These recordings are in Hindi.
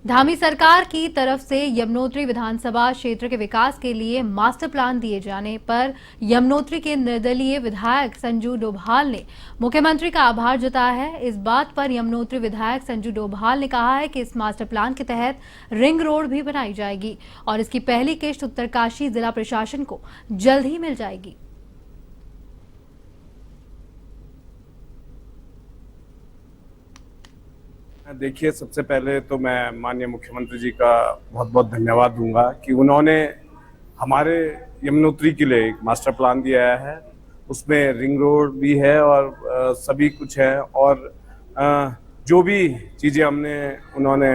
धामी सरकार की तरफ से यमुनोत्री विधानसभा क्षेत्र के विकास के लिए मास्टर प्लान दिए जाने पर यमुनोत्री के निर्दलीय विधायक संजू डोभाल ने मुख्यमंत्री का आभार जताया है। इस बात पर यमुनोत्री विधायक संजू डोभाल ने कहा है कि इस मास्टर प्लान के तहत रिंग रोड भी बनाई जाएगी और इसकी पहली किश्त उत्तरकाशी जिला प्रशासन को जल्द ही मिल जाएगी। देखिए, सबसे पहले तो मैं माननीय मुख्यमंत्री जी का बहुत बहुत धन्यवाद दूंगा कि उन्होंने हमारे यमुनोत्री के लिए एक मास्टर प्लान दिया है। उसमें रिंग रोड भी है और सभी कुछ है और जो भी चीज़ें उन्होंने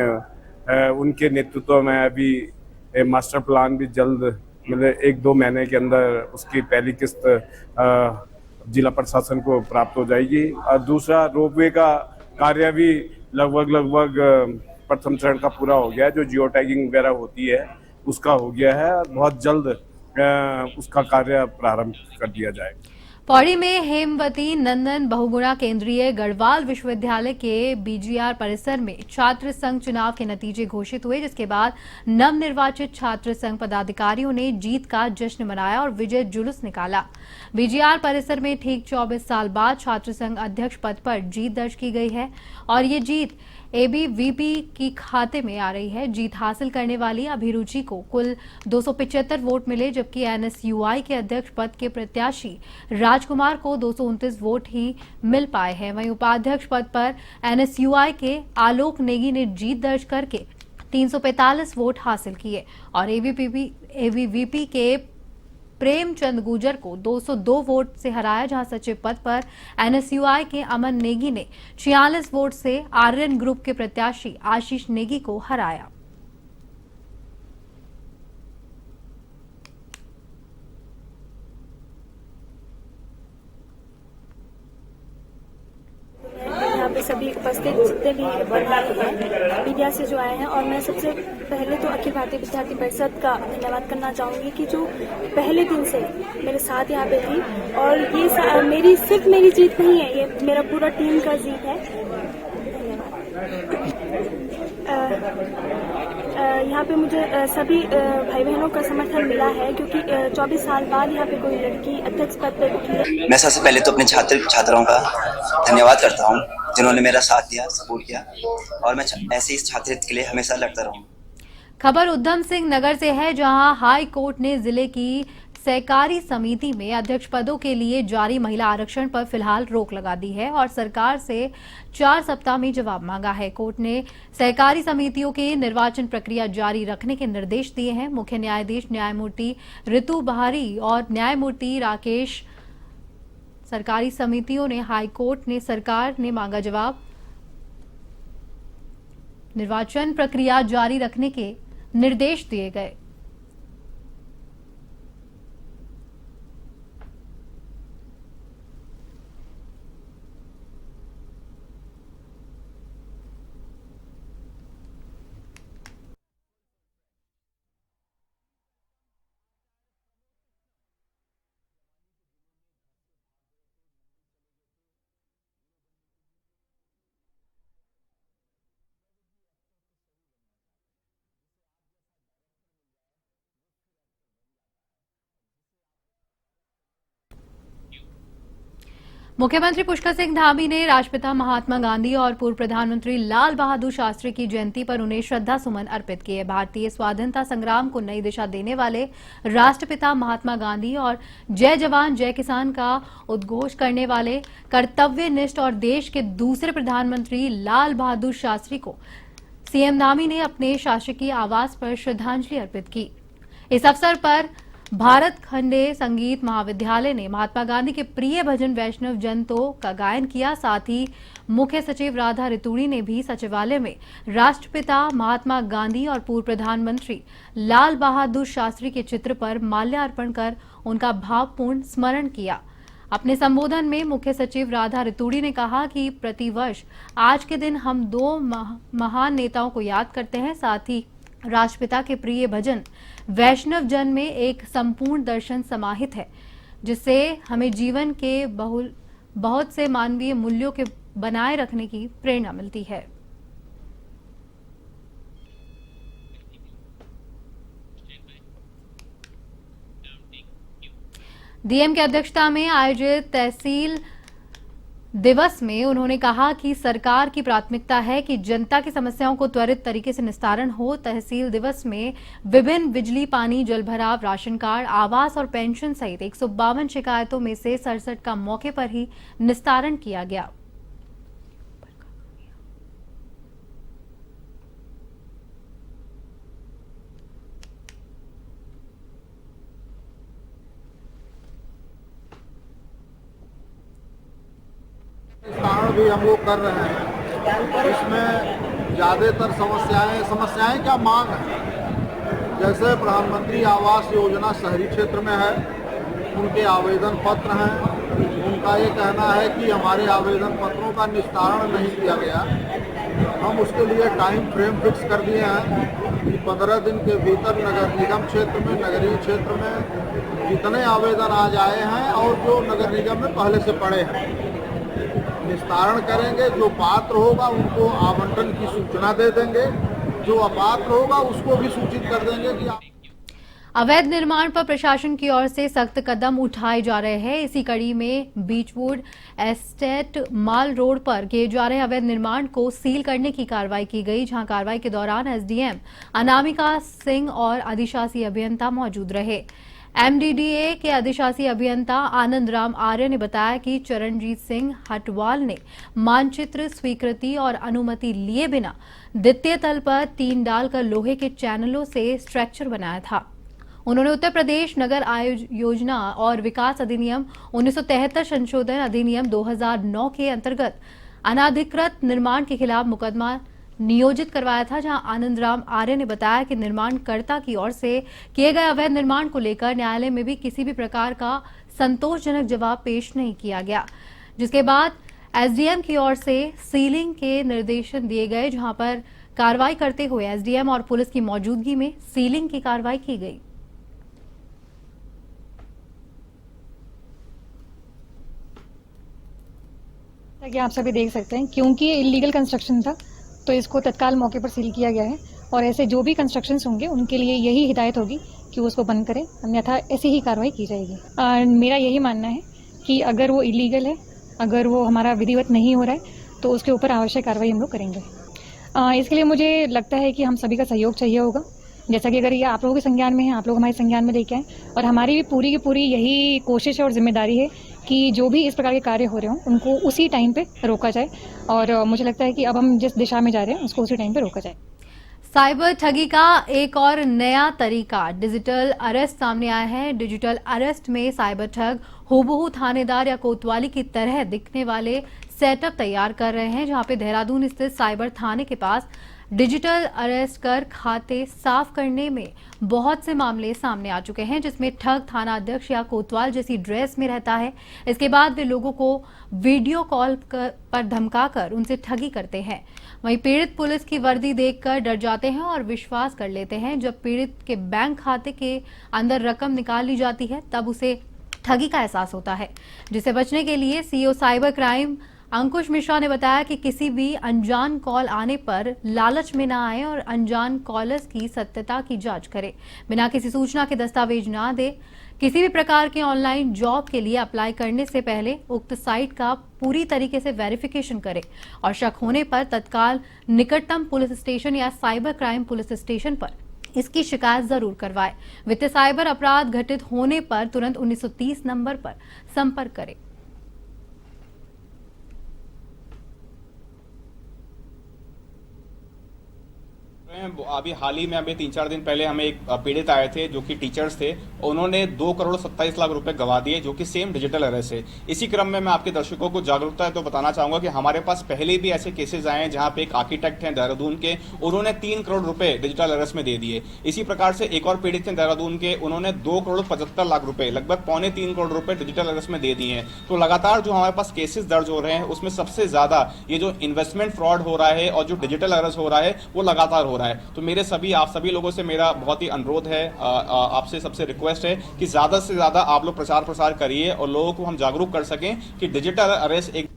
उनके नेतृत्व में अभी मास्टर प्लान भी जल्द मतलब 1-2 महीने के अंदर उसकी पहली किस्त जिला प्रशासन को प्राप्त हो जाएगी। और दूसरा, रोपवे का कार्य भी लगभग प्रथम चरण का पूरा हो गया है। जो जियो टैगिंग वगैरह होती है उसका हो गया है और बहुत जल्द उसका कार्य प्रारंभ कर दिया जाएगा। पौड़ी में हेमवती नंदन बहुगुणा केंद्रीय गढ़वाल विश्वविद्यालय के बीजीआर परिसर में छात्र संघ चुनाव के नतीजे घोषित हुए, जिसके बाद नवनिर्वाचित छात्र संघ पदाधिकारियों ने जीत का जश्न मनाया और विजय जुलूस निकाला। बीजीआर परिसर में ठीक 24 साल बाद छात्र संघ अध्यक्ष पद पर जीत दर्ज की गई है और ये जीत एबीवीपी की खाते में आ रही है। जीत हासिल करने वाली अभिरुचि को कुल 275 वोट मिले, जबकि एनएसयूआई के अध्यक्ष पद के प्रत्याशी राजकुमार को 229 वोट ही मिल पाए हैं। वहीं उपाध्यक्ष पद पर एनएसयूआई के आलोक नेगी ने जीत दर्ज करके 345 वोट हासिल किए और एबीवीपी के प्रेमचंद गुजर को 202 वोट से हराया, जहां सचिव पद पर एनएसयूआई के अमन नेगी ने 46 वोट से आर्यन ग्रुप के प्रत्याशी आशीष नेगी को हराया। यहाँ पे सभी उपस्थित जितने भी विद्यार्थी हैं मीडिया से जो आए हैं, और मैं सबसे पहले तो अखिल भारतीय विद्यार्थी परिषद का धन्यवाद करना चाहूंगी कि जो पहले दिन से मेरे साथ यहाँ पे थी। और ये सिर्फ मेरी जीत नहीं है, ये मेरा पूरा टीम का जीत है। यहाँ पे मुझे सभी भाई बहनों का समर्थन मिला है, क्योंकि 24 साल बाद यहाँ पे कोई लड़की अध्यक्ष पद पे उठी है। मैं सबसे पहले तो अपने छात्रों का धन्यवाद करता हूँ जिन्होंने मेरा साथ दिया, सपोर्ट किया, और मैं ऐसे इस छात्रहित के लिए हमेशा लड़ता रहूँगा। खबर उधम सिंह नगर से है, जहां हाई कोर्ट ने जिले की सहकारी समिति में अध्यक्ष पदों के लिए जारी महिला आरक्षण पर फिलहाल रोक लगा दी है और सरकार से 4 सप्ताह में जवाब मांगा है। कोर्ट ने सहकारी समितियों के निर्वाचन प्रक्रिया जारी रखने के निर्देश दिए हैं। मुख्य न्यायाधीश न्यायमूर्ति ऋतु बहारी और न्यायमूर्ति राकेश सरकारी समितियों ने हाईकोर्ट ने सरकार ने मांगा जवाब। निर्वाचन प्रक्रिया जारी रखने के निर्देश दिए गए। मुख्यमंत्री पुष्कर सिंह धामी ने राष्ट्रपिता महात्मा गांधी और पूर्व प्रधानमंत्री लाल बहादुर शास्त्री की जयंती पर उन्हें श्रद्धा सुमन अर्पित किए। भारतीय स्वाधीनता संग्राम को नई दिशा देने वाले राष्ट्रपिता महात्मा गांधी और जय जवान जय किसान का उद्घोष करने वाले कर्तव्यनिष्ठ और देश के दूसरे प्रधानमंत्री लाल बहादुर शास्त्री को सीएम धामी ने अपने शासकीय आवास पर श्रद्धांजलि अर्पित की। इस अवसर पर भारत खंडे संगीत महाविद्यालय ने महात्मा गांधी के प्रिय भजन वैष्णव जन तो का गायन किया। साथ ही मुख्य सचिव राधा रितूड़ी ने भी सचिवालय में राष्ट्रपिता महात्मा गांधी और पूर्व प्रधानमंत्री लाल बहादुर शास्त्री के चित्र पर माल्यार्पण कर उनका भावपूर्ण स्मरण किया। अपने संबोधन में मुख्य सचिव राधा रितूड़ी ने कहा कि प्रतिवर्ष आज के दिन हम 2 महान नेताओं को याद करते हैं। साथ ही राष्ट्रपिता के प्रिय भजन वैष्णव जन में एक संपूर्ण दर्शन समाहित है, जिससे हमें जीवन के बहुत से मानवीय मूल्यों के बनाए रखने की प्रेरणा मिलती है। डीएम की अध्यक्षता में आयोजित तहसील दिवस में उन्होंने कहा कि सरकार की प्राथमिकता है कि जनता की समस्याओं को त्वरित तरीके से निस्तारण हो। तहसील दिवस में विभिन्न बिजली, पानी, जलभराव, राशन कार्ड, आवास और पेंशन सहित 152 शिकायतों में से 67 का मौके पर ही निस्तारण किया गया। निस्तारण भी हम लोग कर रहे हैं। इसमें ज़्यादातर समस्याएं क्या मांग है, जैसे प्रधानमंत्री आवास योजना शहरी क्षेत्र में है, उनके आवेदन पत्र हैं। उनका ये कहना है कि हमारे आवेदन पत्रों का निस्तारण नहीं किया गया। हम उसके लिए टाइम फ्रेम फिक्स कर दिए हैं कि 15 दिन के भीतर नगर निगम क्षेत्र में, नगरीय क्षेत्र में जितने आवेदन आ जाए हैं और जो नगर निगम में पहले से पड़े हैं निस्तारण करेंगे। जो पात्र होगा उनको आवंटन की सूचना दे देंगे, जो अपात्र होगा उसको भी सूचित कर देंगे कि अवैध निर्माण पर प्रशासन की ओर से सख्त कदम उठाए जा रहे हैं। इसी कड़ी में बीचवुड एस्टेट माल रोड पर किए जा रहे अवैध निर्माण को सील करने की कार्रवाई की गई, जहां कार्रवाई के दौरान एसडीएम अनामिका सिंह और अधिशासी अभियंता मौजूद रहे। एमडीडीए के अधिशासी अभियंता आनंद राम आर्य ने बताया कि चरणजीत सिंह हटवाल ने मानचित्र, स्वीकृति और अनुमति लिए बिना द्वितीय तल पर 3 डालकर लोहे के चैनलों से स्ट्रक्चर बनाया था। उन्होंने उत्तर प्रदेश नगर योजना और विकास अधिनियम 1973 संशोधन अधिनियम 2009 के अंतर्गत अनाधिकृत निर्माण के खिलाफ मुकदमा नियोजित करवाया था, जहां आनंद राम आर्य ने बताया कि निर्माणकर्ता की ओर से किए गए अवैध निर्माण को लेकर न्यायालय में भी किसी भी प्रकार का संतोषजनक जवाब पेश नहीं किया गया, जिसके बाद एसडीएम की ओर से सीलिंग के निर्देशन दिए गए, जहां पर कार्रवाई करते हुए एसडीएम और पुलिस की मौजूदगी में सीलिंग की कार्रवाई की गई। कि आप सभी देख सकते हैं, क्योंकि ये इलीगल कंस्ट्रक्शन था तो इसको तत्काल मौके पर सील किया गया है और ऐसे जो भी कंस्ट्रक्शंस होंगे उनके लिए यही हिदायत होगी कि उसको बंद करें, अन्यथा ऐसी ही कार्रवाई की जाएगी। मेरा यही मानना है कि अगर वो इलीगल है, अगर वो हमारा विधिवत नहीं हो रहा है तो उसके ऊपर आवश्यक कार्रवाई हम लोग करेंगे। इसके लिए मुझे लगता है कि हम सभी का सहयोग चाहिए होगा। जैसा कि अगर ये आप लोगों के संज्ञान में है, आप लोग हमारे संज्ञान में लेके आए, और हमारी भी पूरी की पूरी यही कोशिश है और जिम्मेदारी है कि जो भी इस प्रकार के कार्य हो रहे हों उनको उसी टाइम पे रोका जाए, और मुझे लगता है कि अब हम जिस दिशा में जा रहे हैं उसको उसी टाइम पे रोका जाए। साइबर ठगी का एक और नया तरीका डिजिटल अरेस्ट सामने आया है। डिजिटल अरेस्ट में साइबर ठग हूबहू थानेदार या कोतवाली की तरह दिखने वाले सेटअप तैयार कर रहे हैं, जहां पे देहरादून स्थित साइबर थाने के पास डिजिटल अरेस्ट कर खाते साफ करने में बहुत से मामले सामने आ चुके हैं, जिसमें ठग थाना अध्यक्ष या कोतवाल जैसी ड्रेस में रहता है। इसके बाद वे लोगों को वीडियो कॉल पर धमकाकर उनसे ठगी करते हैं। वहीं पीड़ित पुलिस की वर्दी देखकर डर जाते हैं और विश्वास कर लेते हैं। जब पीड़ित के बैंक खाते के अंदर रकम निकाल ली जाती है तब उसे ठगी का एहसास होता है, जिसे बचने के लिए सीओ साइबर क्राइम अंकुश मिश्रा ने बताया कि किसी भी अनजान कॉल आने पर लालच में ना आए और अनजान कॉलर्स की सत्यता की जांच करें, बिना किसी सूचना के दस्तावेज ना दे। किसी भी प्रकार के ऑनलाइन जॉब के लिए अप्लाई करने से पहले उक्त साइट का पूरी तरीके से वेरिफिकेशन करें और शक होने पर तत्काल निकटतम पुलिस स्टेशन या साइबर क्राइम पुलिस स्टेशन पर इसकी शिकायत जरूर करवाएं। वित्तीय साइबर अपराध घटित होने पर तुरंत 1930 नंबर पर संपर्क करें। अभी हाल ही में अभी 3-4 दिन पहले हमें एक पीड़ित आए थे जो कि टीचर्स थे। उन्होंने 2,27,00,000 रुपए गवा दिए, जो कि सेम डिजिटल अरेस्ट है। इसी क्रम में मैं आपके दर्शकों को जागरूकता है तो बताना चाहूंगा कि हमारे पास पहले भी ऐसे केसेस आए हैं जहां पे एक आर्किटेक्ट हैं देहरादून के, उन्होंने 3 करोड़ रुपए डिजिटल अरेस्ट में दे दिए। इसी प्रकार से एक और पीड़ित थे देहरादून के, उन्होंने 2,75,00,000 रुपए, लगभग 2.25 करोड़ रुपए डिजिटल अरेस्ट में दे दिए हैं। तो लगातार जो हमारे पास केसेस दर्ज हो रहे हैं उसमें सबसे ज्यादा ये जो इन्वेस्टमेंट फ्रॉड हो रहा है और जो डिजिटल अरेस्ट हो रहा है वो लगातार हो रहा है। तो मेरे आप सभी लोगों से मेरा बहुत ही अनुरोध है, आपसे सबसे रिक्वेस्ट है कि ज्यादा से ज्यादा आप लोग प्रचार प्रसार करिए और लोगों को हम जागरूक कर सकें कि डिजिटल अरेस्ट एक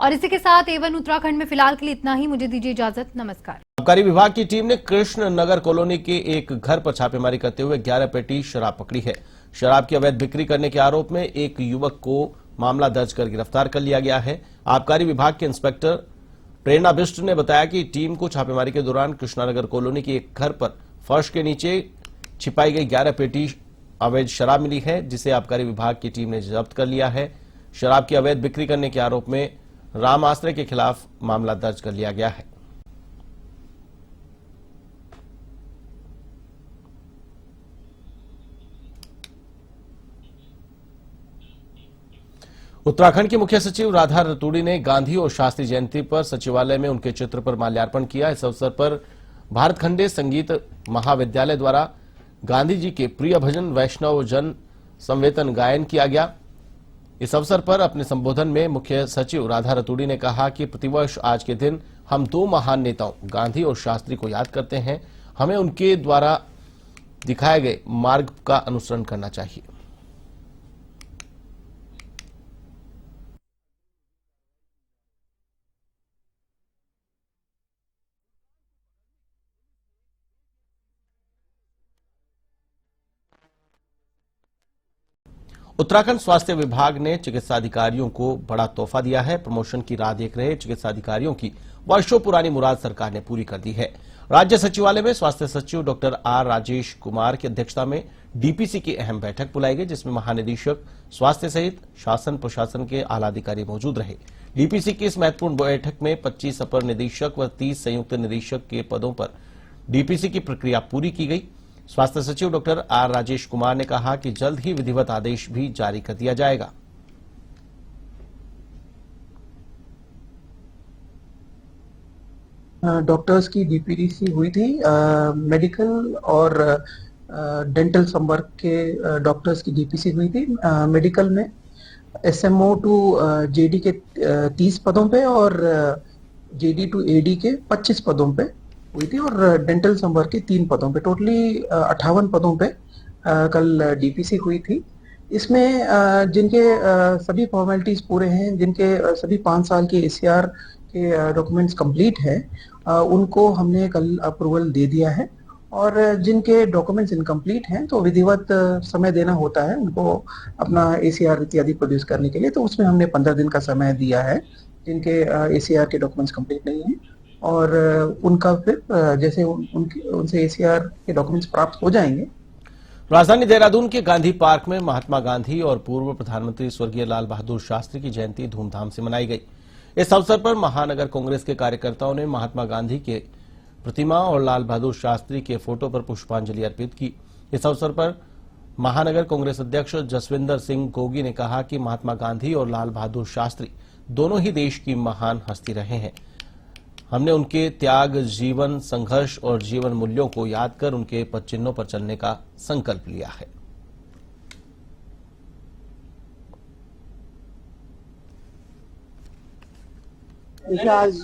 और इसी के साथ A1 उत्तराखंड में फिलहाल के लिए इतना ही। मुझे दीजिए इजाजत। नमस्कार। आबकारी विभाग की टीम ने कृष्ण नगर कॉलोनी के एक घर पर छापेमारी करते हुए 11 पेटी शराब पकड़ी है। शराब की अवैध बिक्री करने के आरोप में एक युवक को मामला दर्ज कर गिरफ्तार कर लिया गया है। आबकारी विभाग के इंस्पेक्टर प्रेरणा बिष्ट ने बताया कि टीम को छापेमारी के दौरान कृष्णानगर कॉलोनी के एक घर पर फर्श के नीचे छिपाई गई 11 पेटी अवैध शराब मिली है, जिसे आबकारी विभाग की टीम ने जब्त कर लिया है। शराब की अवैध बिक्री करने के आरोप में राम आश्रय के खिलाफ मामला दर्ज कर लिया गया है। उत्तराखंड की मुख्य सचिव राधा रतूड़ी ने गांधी और शास्त्री जयंती पर सचिवालय में उनके चित्र पर माल्यार्पण किया। इस अवसर पर भारत खंडे संगीत महाविद्यालय द्वारा गांधी जी के प्रिय भजन वैष्णव जन संवेतन गायन किया गया। इस अवसर पर अपने संबोधन में मुख्य सचिव राधा रतूड़ी ने कहा कि प्रतिवर्ष आज के दिन हम दो महान नेताओं गांधी और शास्त्री को याद करते हैं। हमें उनके द्वारा दिखाए गए मार्ग का अनुसरण करना चाहिए। उत्तराखंड स्वास्थ्य विभाग ने चिकित्सा अधिकारियों को बड़ा तोहफा दिया है। प्रमोशन की राह देख रहे चिकित्सा अधिकारियों की वर्षों पुरानी मुराद सरकार ने पूरी कर दी है। राज्य सचिवालय में स्वास्थ्य सचिव डॉक्टर आर राजेश कुमार की अध्यक्षता में डीपीसी की अहम बैठक बुलाई गई, जिसमें महानिदेशक स्वास्थ्य सहित शासन प्रशासन के आला अधिकारी मौजूद रहे। डीपीसी की इस महत्वपूर्ण बैठक में 25 अपर निदेशक व 30 संयुक्त निदेशक के पदों पर डीपीसी की प्रक्रिया पूरी की गई। स्वास्थ्य सचिव डॉक्टर आर राजेश कुमार ने कहा कि जल्द ही विधिवत आदेश भी जारी कर दिया जाएगा। डॉक्टर्स की डीपीडीसी हुई थी। मेडिकल और डेंटल संवर्ग के डॉक्टर्स की डीपीसी हुई थी। मेडिकल में एसएमओ टू जेडी के 30 पदों पे और जेडी टू एडी के 25 पदों पे हुई थी और डेंटल संवर्ग के 3 पदों पे, टोटली 58 पदों पे कल डीपीसी हुई थी। इसमें जिनके सभी फॉर्मेलिटीज पूरे हैं, जिनके सभी 5 साल के एसीआर के डॉक्यूमेंट्स कंप्लीट है, उनको हमने कल अप्रूवल दे दिया है। और जिनके डॉक्यूमेंट्स इनकम्प्लीट हैं तो विधिवत समय देना होता है उनको अपना एसीआर इत्यादि प्रोड्यूस करने के लिए, तो उसमें हमने 15 दिन का समय दिया है जिनके एसीआर के डॉक्यूमेंट्स कंप्लीट नहीं हैं। और उनका फिर जैसे उनसे एसीआर के डॉक्यूमेंट्स प्राप्त हो जाएंगे। राजधानी देहरादून के गांधी पार्क में महात्मा गांधी और पूर्व प्रधानमंत्री स्वर्गीय लाल बहादुर शास्त्री की जयंती धूमधाम से मनाई गई। इस अवसर पर महानगर कांग्रेस के कार्यकर्ताओं ने महात्मा गांधी के प्रतिमा और लाल बहादुर शास्त्री के फोटो पर पुष्पांजलि अर्पित की। इस अवसर पर महानगर कांग्रेस अध्यक्ष जसविंदर सिंह गोगी ने कहा कि महात्मा गांधी और लाल बहादुर शास्त्री दोनों ही देश की महान हस्ती रहे हैं। हमने उनके त्याग, जीवन, संघर्ष और जीवन मूल्यों को याद कर उनके पदचिन्हों पर चलने का संकल्प लिया है। देखिए, आज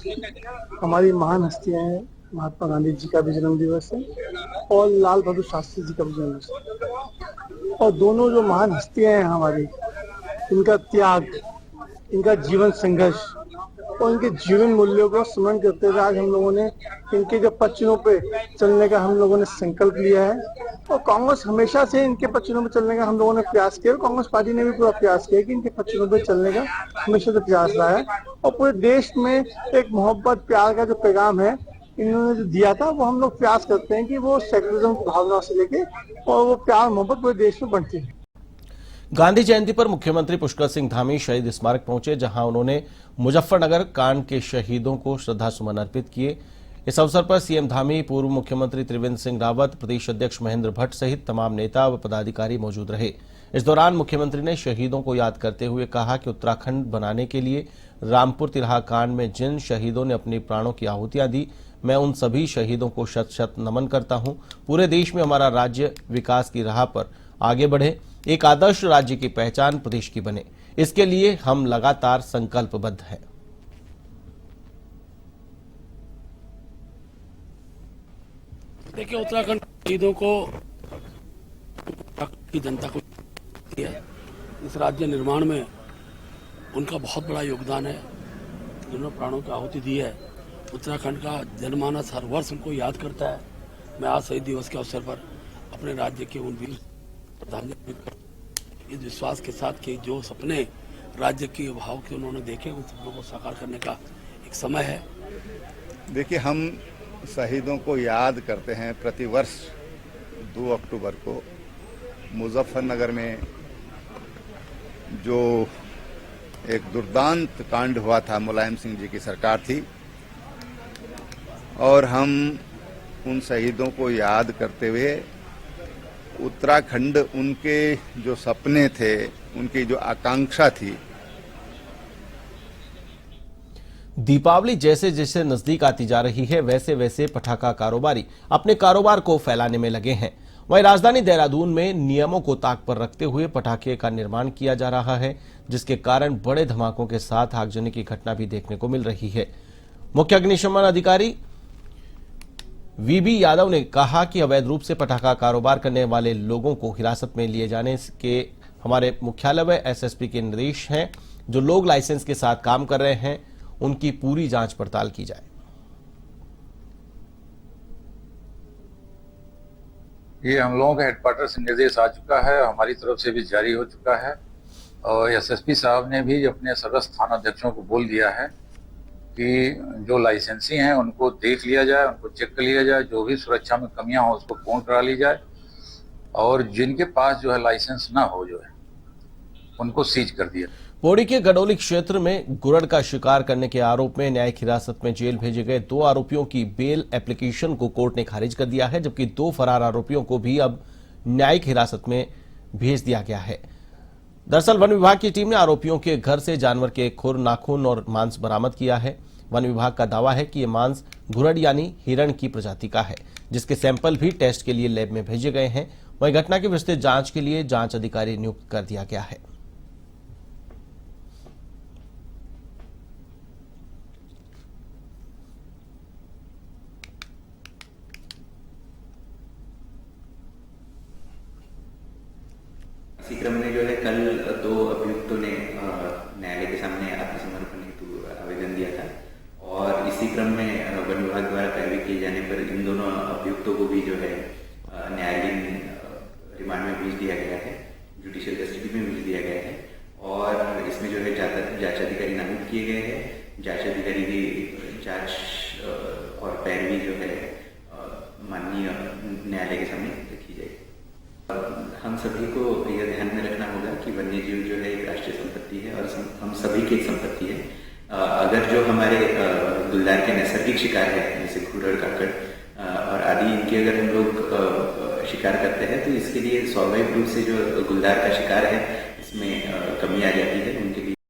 हमारी महान हस्तियां हैं। महात्मा गांधी जी का भी जन्म दिवस है और लाल बहादुर शास्त्री जी का भी जन्म दिवस है। और दोनों जो महान हस्तियां हैं हमारी, इनका त्याग, इनका जीवन संघर्ष और इनके जीवन मूल्यों को स्मरण करते हुए आज हम लोगों ने इनके जो पदचिन्हों पे चलने का हम लोगों ने संकल्प लिया है। और कांग्रेस हमेशा से इनके पदचिन्हों पे चलने का हम लोगों ने प्रयास किया। कांग्रेस पार्टी ने भी पूरा प्रयास किया कि इनके पदचिन्हों पे चलने का हमेशा से प्रयास रहा है। और पूरे देश में एक मोहब्बत प्यार का जो पैगाम है इन्होंने जो दिया था, वो हम लोग प्रयास करते हैं कि वो सेकुलरिज्म की भावना से लेके और वो प्यार मोहब्बत पूरे देश में बढ़ती है। गांधी जयंती पर मुख्यमंत्री पुष्कर सिंह धामी शहीद स्मारक पहुंचे, जहां उन्होंने मुजफ्फरनगर कांड के शहीदों को श्रद्धासुमन अर्पित किए। इस अवसर पर सीएम धामी, पूर्व मुख्यमंत्री त्रिवेंद्र सिंह रावत, प्रदेश अध्यक्ष महेंद्र भट्ट सहित तमाम नेता व पदाधिकारी मौजूद रहे। इस दौरान मुख्यमंत्री ने शहीदों को याद करते हुए कहा कि उत्तराखंड बनाने के लिए रामपुर तिराहा कांड में जिन शहीदों ने अपने प्राणों की आहुतियां दी, मैं उन सभी शहीदों को शत शत नमन करता हूं। पूरे देश में हमारा राज्य विकास की राह पर आगे बढ़े, एक आदर्श राज्य की पहचान प्रदेश की बने, इसके लिए हम लगातार संकल्पबद्ध हैं। देखिए, उत्तराखंड शहीदों को की जनता को इस राज्य निर्माण में उनका बहुत बड़ा योगदान है। जिन्होंने प्राणों की आहुति दी है। उत्तराखंड का जनमानस हर वर्ष उनको याद करता है। मैं आज शहीद दिवस के अवसर पर अपने राज्य के उन वीर श्रद्धांजलि इस विश्वास के साथ कि जो सपने राज्य के भाव के उन्होंने देखे, उन सपनों को साकार करने का एक समय है। देखिए, हम शहीदों को याद करते हैं प्रतिवर्ष 2 अक्टूबर को। मुजफ्फरनगर में जो एक दुर्दांत कांड हुआ था, मुलायम सिंह जी की सरकार थी, और हम उन शहीदों को याद करते हुए उत्तराखंड, उनके जो सपने थे, उनकी जो आकांक्षा थी, दीपावली जैसे जैसे नजदीक आती जा रही है, वैसे वैसे पटाखा कारोबारी अपने कारोबार को फैलाने में लगे हैं। वहीं राजधानी देहरादून में नियमों को ताक पर रखते हुए पटाखे का निर्माण किया जा रहा है, जिसके कारण बड़े धमाकों के साथ आगजनी की घटना भी देखने को मिल रही है। मुख्य अग्निशमन अधिकारी वीबी यादव ने कहा कि अवैध रूप से पटाखा कारोबार करने वाले लोगों को हिरासत में लिए जाने के हमारे मुख्यालय व एसएसपी के निर्देश हैं। जो लोग लाइसेंस के साथ काम कर रहे हैं, उनकी पूरी जांच पड़ताल की जाए। ये हम लोगों के हेडक्वार्टर से निर्देश आ चुका है, हमारी तरफ से भी जारी हो चुका है, और एसएसपी साहब ने भी अपने समस्त थानाध्यक्षों को बोल दिया है कि जो लाइसेंसी हैं उनको देख लिया जाए, उनको चेक कर लिया जाए, जो भी सुरक्षा में कमियां हो उसको पूर्ण करा ली जाए, और जिनके पास जो है लाइसेंस ना हो जो है उनको सीज कर दिया। पौड़ी के गडोली क्षेत्र में गुर्ड का शिकार करने के आरोप में न्यायिक हिरासत में जेल भेजे गए 2 आरोपियों की बेल एप्लीकेशन को कोर्ट ने खारिज कर दिया है, जबकि 2 फरार आरोपियों को भी अब न्यायिक हिरासत में भेज दिया गया है। दरअसल वन विभाग की टीम ने आरोपियों के घर से जानवर के खुर, नाखून और मांस बरामद किया है। वन विभाग का दावा है कि यह मांस घुरड़ यानी हिरण की प्रजाति का है, जिसके सैंपल भी टेस्ट के लिए लैब में भेजे गए हैं। वहीं घटना की विस्तृत जांच के लिए जांच अधिकारी नियुक्त कर दिया गया है। इसी क्रम में जो है कल 2 अभियुक्तों ने न्यायालय के सामने आत्मसमर्पण हेतु आवेदन दिया था, और इसी क्रम में वन विभाग द्वारा पैरवी किए जाने पर इन दोनों अभियुक्तों को भी जो है न्यायालयीन रिमांड में भेज दिया गया है, जुडिशियल कस्टडी में भेज दिया गया है। और इसमें जो है जांच अधिकारी नामित किए गए हैं। जांच अधिकारी की जांच और पैरवी जो है माननीय न्यायालय के सामने रखी जाएगी। हम सभी को यह ध्यान में रखना होगा कि वन्य जीव जो है एक राष्ट्रीय संपत्ति है और हम सभी की संपत्ति है। अगर जो हमारे गुलदार के नैसर्गिक शिकार है, जैसे घुरड़, काकड़ और आदि, इनके अगर हम लोग शिकार करते हैं तो इसके लिए स्वाभाविक रूप से जो गुलदार का शिकार है इसमें कमी आ जाती है। उनके लिए